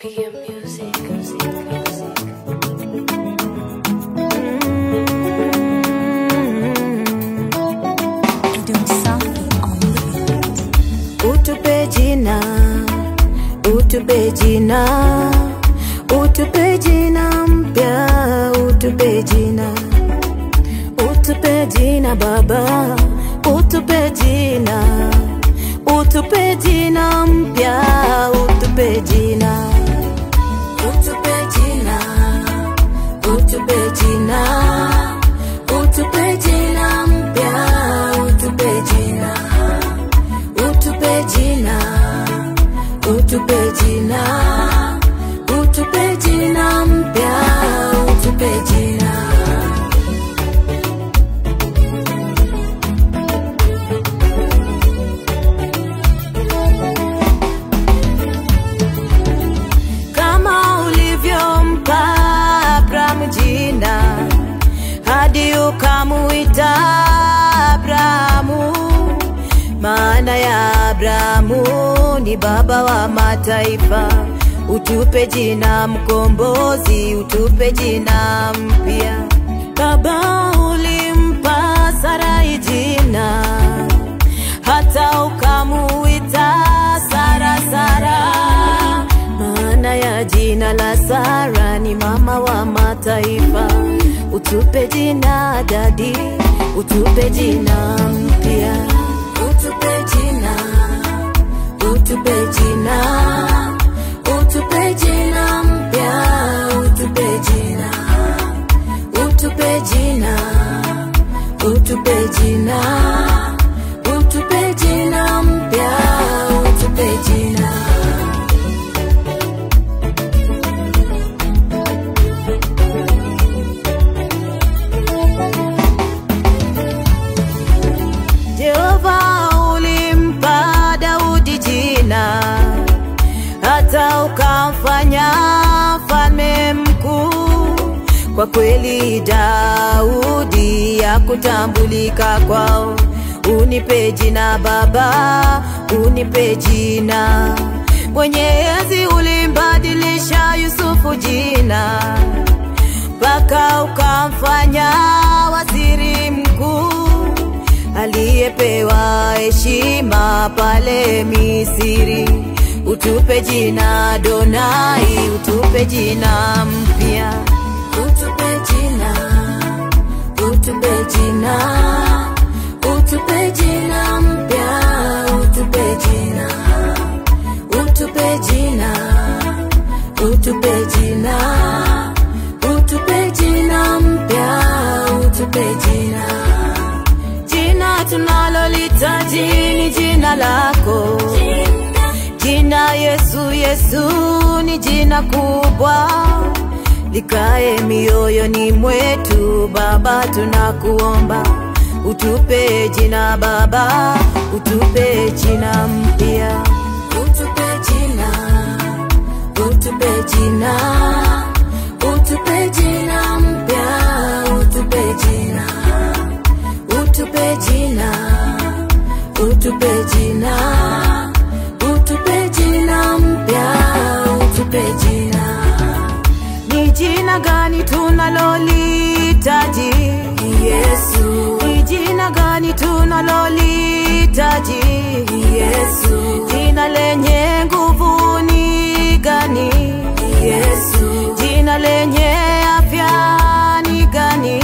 PM Music. Utupe jina, utupe jina, utupe jina mpya, utupe jina, utupe jina Baba, utupe jina, utupe jina mpya, utupe jina, utupe jina, utupe jina, utupe jina mpya, utupe jina, utupe jina, utupe jina, utupe jina mpya, utupe jina. Kama ulivyompa Abrahamu jina hadi ukamuita Abrahamu, maana ya Abrahamu ni baba wa mataifa. Utupe jina mkombozi, utupe jina mpya. Baba ulimpa Sarai jina hata ukamuita Sara Sara, maana ya jina la Sara ni mama wa mataifa. Utupe jina Dadi, utupe jina mpya, utupe jina, utupe jina, utupe jina mpya, utupe jina, utupe jina, utupe jina, utupe jina mpya, utupe jina. Jehova ulimpa Daudi jina hata ukamfanya mfalme mkuu. Kwa kweli Daudi hakutambulika kwao. Unipe jina Baba, unipe jina. Mwenyezi ulimbadilisha Yusufu jina mpaka ukamfanya waziri mkuu, aliyepewa heshima pale Misri. Utupe jina Adonai, utupe jina mpya, utupe jina, utupe jina, utupe jina mpya, utupe jina, utupe jina, utupe jina, utupe jina mpya, utupe jina. Jina tunalolitaji ni jina lako, jina Yesu. Yesu ni jina kubwa, likae mioyoni mwetu. Baba tunakuomba, utupe jina Baba, utupe jina mpya, utupe jina, utupe jina, utupe jina mpya, utupe jina, utupe jina, utupe jina, utupe jina mpya, utupe jina. Ni jina gani tunalolitaji? Yesu. Ni jina gani tunalolitaji? Yesu. Jina lenye nguvu ni gani? Yesu. Jina lenye afya ni gani?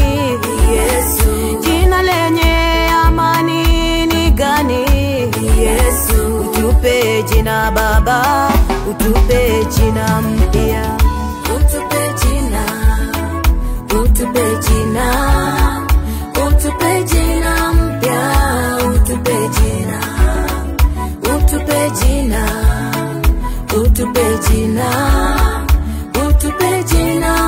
Yesu. Jina lenye amani ni gani? Yesu. Utupe jina Baba, utupe jina mpya, utupe jina, utupe jina, utupe jina mpya, utupe jina, utupe jina, utupe jina, utupe jina